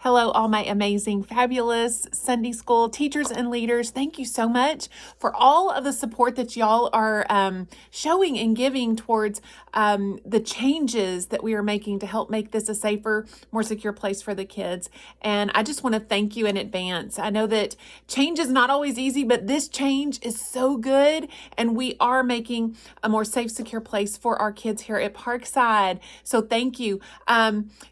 Hello, all my amazing, fabulous Sunday school teachers and leaders. Thank you so much for all of the support that y'all are showing and giving towards the changes that we are making to help make this a safer, more secure place for the kids. And I just want to thank you in advance. I know that change is not always easy, but this change is so good. And we are making a more safe, secure place for our kids here at Parkside. So thank you.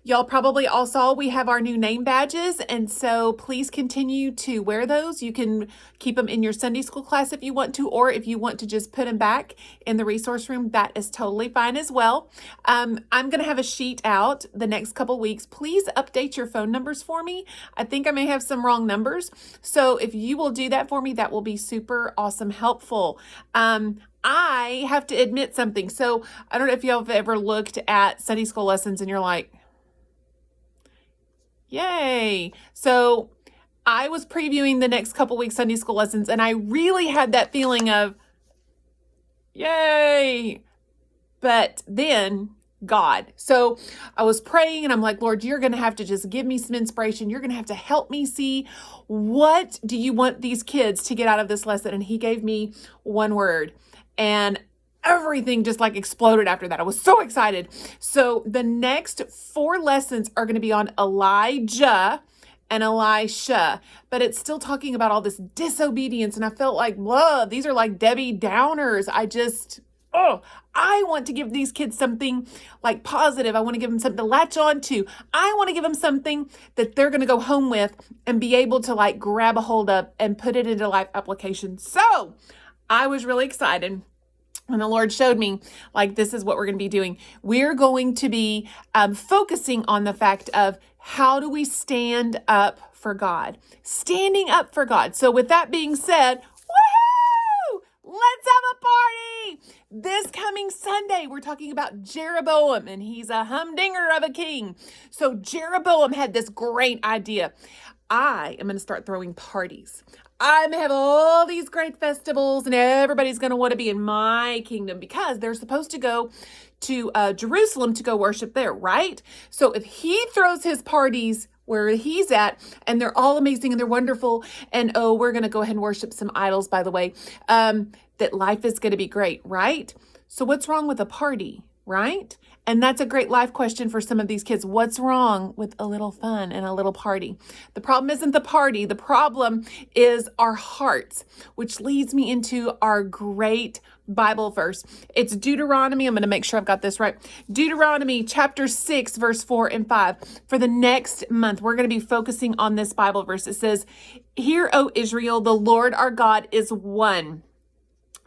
Y'all probably all saw we have our new name badges, and so please continue to wear those. You can keep them in your Sunday school class if you want to, or if you want to just put them back in the resource room, that is totally fine as well. I'm going to have a sheet out the next couple weeks. Please update your phone numbers for me. I think I may have some wrong numbers. So if you will do that for me, that will be super awesome, helpful. I have to admit something. So I don't know if y'all have ever looked at Sunday school lessons and you're like, yay. So I was previewing the next couple weeks Sunday school lessons, and I really had that feeling of, yay. But then God. So I was praying and I'm like, Lord, you're going to have to just give me some inspiration. You're going to have to help me see, what do you want these kids to get out of this lesson? And he gave me one word, and everything just like exploded after that. I was so excited. So the next 4 lessons are going to be on Elijah and Elisha, but it's still talking about all this disobedience. And I felt like, whoa, these are like Debbie Downers. I want to give these kids something like positive. I want to give them something to latch on to. I want to give them something that they're going to go home with and be able to like grab a hold of and put it into life application. So I was really excited when the Lord showed me, like, this is what we're going to be doing. We're going to be focusing on the fact of, how do we stand up for God? Standing up for God. So with that being said, woohoo! Let's have a party! This coming Sunday, we're talking about Jeroboam, and he's a humdinger of a king. So Jeroboam had this great idea. I am going to start throwing parties. I'm going to have all these great festivals, and everybody's going to want to be in my kingdom because they're supposed to go to Jerusalem to go worship there, right? So if he throws his parties where he's at, and they're all amazing and they're wonderful, and oh, we're going to go ahead and worship some idols, by the way, that life is going to be great, right? So what's wrong with a party, right? And that's a great life question for some of these kids. What's wrong with a little fun and a little party? The problem isn't the party. The problem is our hearts, which leads me into our great Bible verse. It's Deuteronomy. I'm going to make sure I've got this right. Deuteronomy chapter 6, verse 4 and 5. For the next month, we're going to be focusing on this Bible verse. It says, "Hear, O Israel, the Lord our God is one.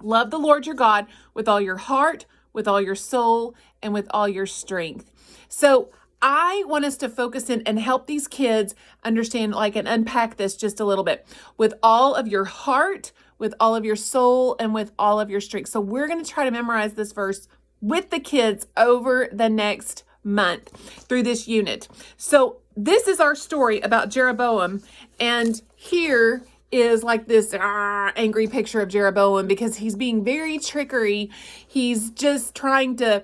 Love the Lord your God with all your heart, with all your soul, and with all your strength." So I want us to focus in and help these kids understand, like, and unpack this just a little bit. With all of your heart, with all of your soul, and with all of your strength. So we're going to try to memorize this verse with the kids over the next month through this unit. So this is our story about Jeroboam. And here is like this angry picture of Jeroboam because he's being very trickery. He's just trying to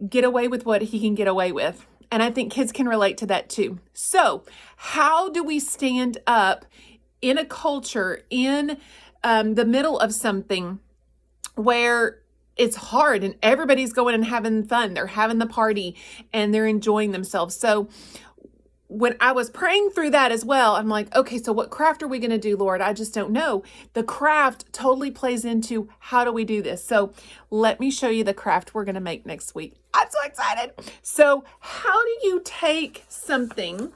get away with what he can get away with. And I think kids can relate to that too. So how do we stand up in a culture, in the middle of something where it's hard and everybody's going and having fun? They're having the party and they're enjoying themselves. So when I was praying through that as well, I'm like, okay, so what craft are we going to do, Lord? I just don't know. The craft totally plays into, how do we do this? So let me show you the craft we're going to make next week. I'm so excited. So how do you take something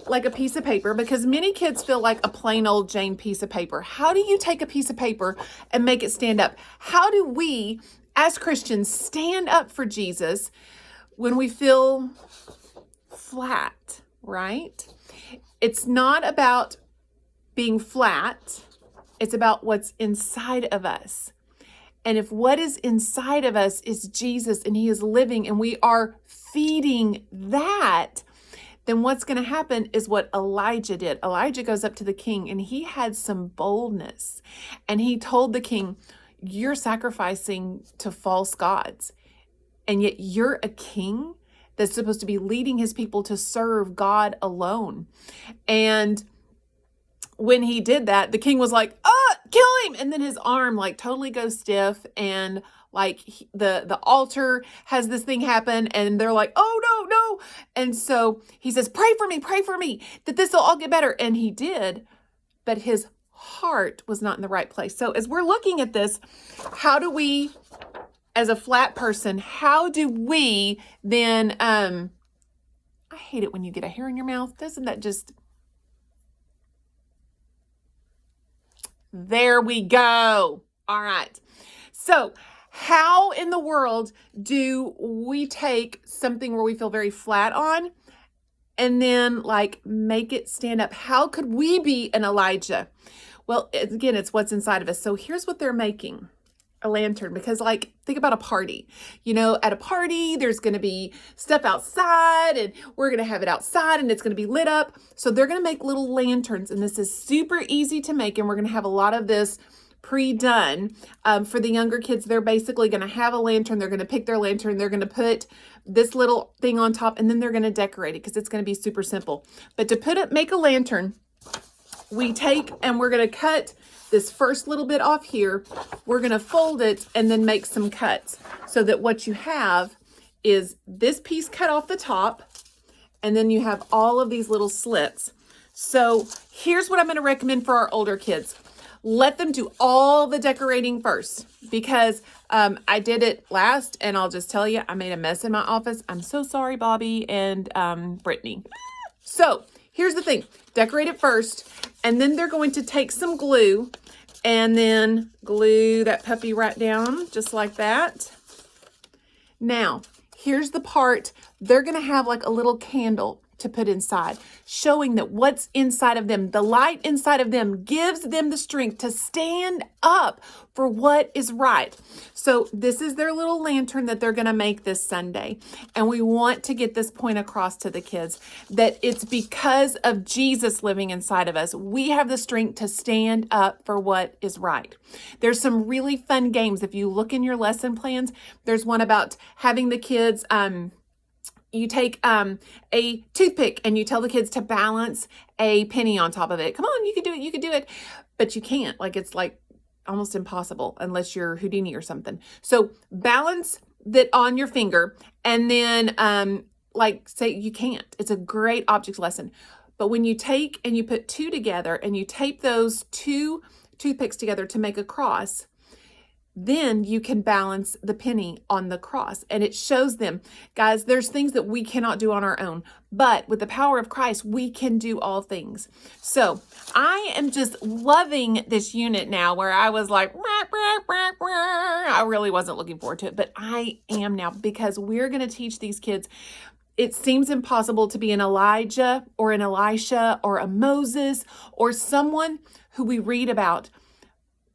like a piece of paper, because many kids feel like a plain old Jane piece of paper. How do you take a piece of paper and make it stand up? How do we, as Christians, stand up for Jesus when we feel flat, right? It's not about being flat. It's about what's inside of us. And if what is inside of us is Jesus and he is living and we are feeding that, then what's going to happen is what Elijah did. Elijah goes up to the king and he had some boldness. And he told the king, you're sacrificing to false gods. And yet you're a king that's supposed to be leading his people to serve God alone. And when he did that, the king was like, kill him. And then his arm like totally goes stiff, and like the altar has this thing happen, and they're like, oh no. And so he says, pray for me that this will all get better. And he did, but his heart was not in the right place. So as we're looking at this, how do we, as a flat person, how do we then, I hate it when you get a hair in your mouth. Doesn't that just, there we go. All right. So how in the world do we take something where we feel very flat on and then like make it stand up? How could we be an Elijah? Well, again, it's what's inside of us. So here's what they're making. A lantern, because like, think about a party. You know, at a party, there's going to be stuff outside, and we're going to have it outside, and it's going to be lit up. So they're going to make little lanterns, and this is super easy to make, and we're going to have a lot of this pre-done. For the younger kids, they're basically going to have a lantern. They're going to pick their lantern. They're going to put this little thing on top, and then they're going to decorate it because it's going to be super simple. But to make a lantern, we take and we're going to cut this first little bit off here. We're going to fold it and then make some cuts so that what you have is this piece cut off the top, and then you have all of these little slits. So here's what I'm going to recommend for our older kids. Let them do all the decorating first, because I did it last, and I'll just tell you, I made a mess in my office. I'm so sorry, Bobby and Brittany. So here's the thing. Decorate it first, and then they're going to take some glue and then glue that puppy right down, just like that. Now, here's the part. They're going to have like a little candle to put inside, showing that what's inside of them, the light inside of them, gives them the strength to stand up for what is right. So this is their little lantern that they're going to make this Sunday. And we want to get this point across to the kids that it's because of Jesus living inside of us. We have the strength to stand up for what is right. There's some really fun games. If you look in your lesson plans, there's one about having the kids, you take a toothpick and you tell the kids to balance a penny on top of it. Come on, you can do it. You can do it. But you can't. Like, it's like almost impossible unless you're Houdini or something. So balance that on your finger, and then like say you can't. It's a great object lesson. But when you take and you put two together and you tape those two toothpicks together to make a cross, then you can balance the penny on the cross. And it shows them, guys, there's things that we cannot do on our own, but with the power of Christ, we can do all things. So I am just loving this unit now, where I was like, I really wasn't looking forward to it, but I am now, because we're going to teach these kids. It seems impossible to be an Elijah or an Elisha or a Moses or someone who we read about.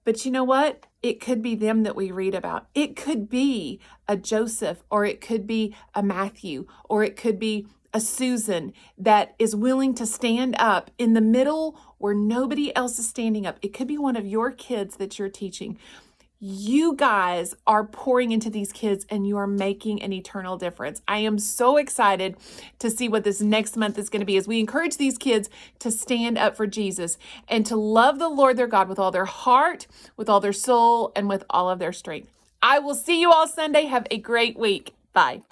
But you know what? It could be them that we read about. It could be a Joseph, or it could be a Matthew, or it could be a Susan that is willing to stand up in the middle where nobody else is standing up. It could be one of your kids that you're teaching. You guys are pouring into these kids, and you are making an eternal difference. I am so excited to see what this next month is going to be as we encourage these kids to stand up for Jesus and to love the Lord their God with all their heart, with all their soul, and with all of their strength. I will see you all Sunday. Have a great week. Bye.